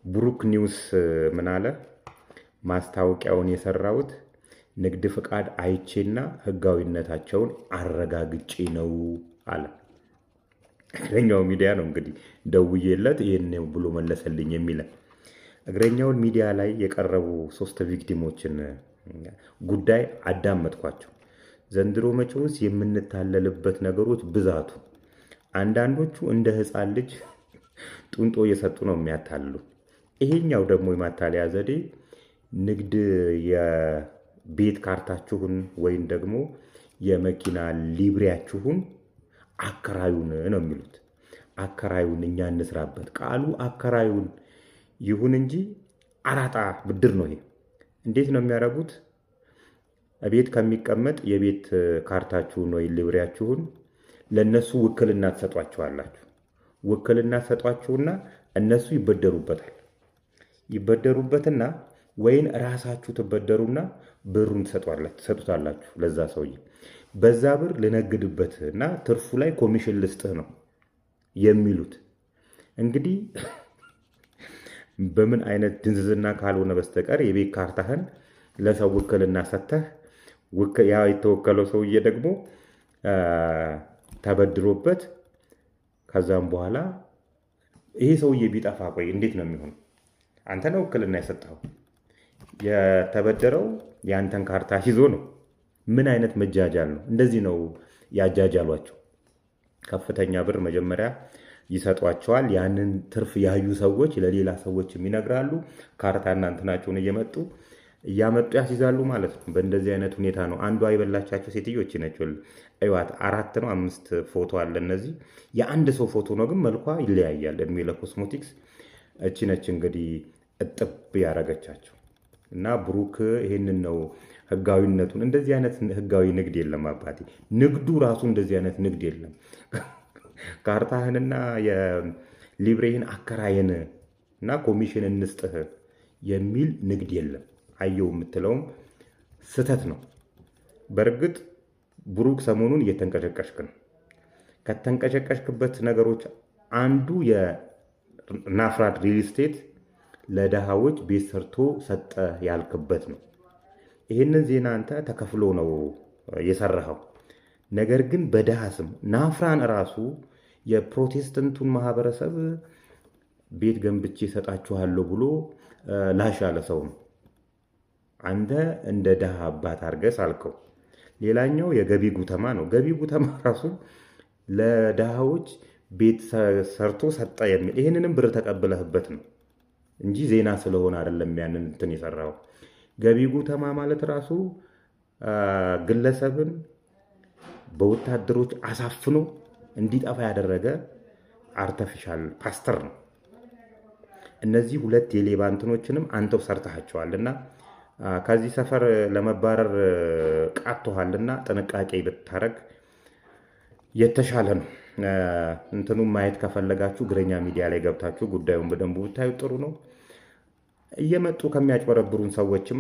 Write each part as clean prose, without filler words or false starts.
ብሩክ ኒውስ ምን አለ? ማስታወቂያውን የሰራሁት ንግድ ፍቃድ አይቼና ህጋዊነታቸውን አረጋግጬ ነው አለ። እግረኛው ሚዲያ ነው እንግዲህ ደውዬለት ይህን ብሎ መለሰልኝ የሚለን። እግረኛውን ሚዲያ ላይ የቀረቡ 3 ቪክቲሞችን ጉዳይ አዳመጥኳቸው። ዘንድሮ መቼውስ የምንታለልበት ነገሮች ብዛቱ፣ አንዳንዶቹ እንደ ህፃን ልጅ ጡንጦ እየሰጡ ነው የሚያታልሉ። ይሄኛው ደግሞ የማታለያ ዘዴ ንግድ የቤት ካርታችሁን ወይም ደግሞ የመኪና ሊብሬያችሁን አከራዩን ነው የሚሉት። አከራዩን እኛ እንስራበት። ቃሉ አከራዩን ይሁን እንጂ አራጣ ብድር ነው ይሄ። እንዴት ነው የሚያደርጉት? ቤት ከሚቀመጥ የቤት ካርታችሁን ወይም ሊብሬያችሁን ለነሱ ውክልና ትሰጧቸዋላችሁ። ውክልና ትሰጧችሁና እነሱ ይበደሩበታል። ይበደሩበትና ወይን ራሳችሁ ትበደሩና ብሩን ትሰጡታላችሁ ለዛ ሰውዬ። በዛ ብር ልነግድበት እና ትርፉ ላይ ኮሚሽን ልስጥህ ነው የሚሉት። እንግዲህ በምን አይነት ድንዝዝና ካልሆነ በስተቀር የቤት ካርታህን ለሰው ውክልና ሰጥተህ ያ የተወከለው ሰውዬ ደግሞ ተበድሮበት ከዛም በኋላ ይሄ ሰውዬ ቢጠፋ ቆይ እንዴት ነው የሚሆነው? አንተ ነው ውክልና የሰጠኸው። የተበደረው የአንተን ካርታ ይዞ ነው። ምን አይነት መጃጃል ነው? እንደዚህ ነው ያጃጃሏቸው። ከፍተኛ ብር መጀመሪያ ይሰጧቸዋል። ያንን ትርፍ ያዩ ሰዎች ለሌላ ሰዎች ይነግራሉ። ካርታና እንትናቸውን እያመጡ ያስይዛሉ ማለት ነው። በእንደዚህ አይነት ሁኔታ ነው። አንዷ የበላቻቸው ሴትዮች ነች። እዩዋት፣ 4 ነው 5 ፎቶ አለ። እነዚህ የአንድ ሰው ፎቶ ነው፣ ግን መልኳ ይለያያል። እድሜ ለኮስሞቲክስ። እቺ ነች እንግዲህ እጥብ ያደረገቻቸው። እና ብሩክ ይሄንን ነው ህጋዊነቱን። እንደዚህ አይነት ህጋዊ ንግድ የለም አባቴ። ንግዱ ራሱ እንደዚህ አይነት ንግድ የለም። ካርታህንና የሊብሬህን አከራየን እና ኮሚሽን እንስጥህ የሚል ንግድ የለም። አየው የምትለውም ስተት ነው። በእርግጥ ብሩክ ሰሞኑን እየተንቀሸቀሽክ ነው። ከተንቀሸቀሽክበት ነገሮች አንዱ የናፍራድ ሪል ስቴት ለድሃዎች ቤት ሰርቶ ሰጠ ያልክበት ነው። ይህንን ዜና አንተ ተከፍሎ ነው የሰራኸው። ነገር ግን በድሃ ስም ናፍራን ራሱ የፕሮቴስተንቱን ማህበረሰብ ቤት ገንብቼ ሰጣችኋለሁ ብሎ ላሽ ያለ ሰው ነው። አንተ እንደ ድሃ አባት አድርገህ ሳልከው። ሌላኛው የገቢ ጉተማ ነው። ገቢ ጉተማ ራሱ ለድሃዎች ቤት ሰርቶ ሰጠ የሚል ይህንንም ብር ተቀብለህበት ነው እንጂ ዜና ስለሆነ አይደለም ያንን እንትን የሰራው። ገቢ ጉተማ ማለት ራሱ ግለሰብን በወታደሮች አሳፍኖ እንዲጠፋ ያደረገ አርተፊሻል ፓስተር ነው። እነዚህ 2 የሌባ እንትኖችንም አንተው ሰርተሃቸዋልና ከዚህ ሰፈር ለመባረር ቃቶሃልና ጥንቃቄ ብታረግ የተሻለ ነው። እንትኑን ማየት ከፈለጋችሁ እግረኛ ሚዲያ ላይ ገብታችሁ ጉዳዩን በደንቡ ብታዩ ጥሩ ነው። እየመጡ ከሚያጭበረብሩን ሰዎችም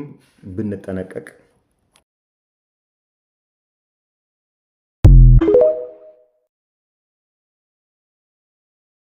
ብንጠነቀቅ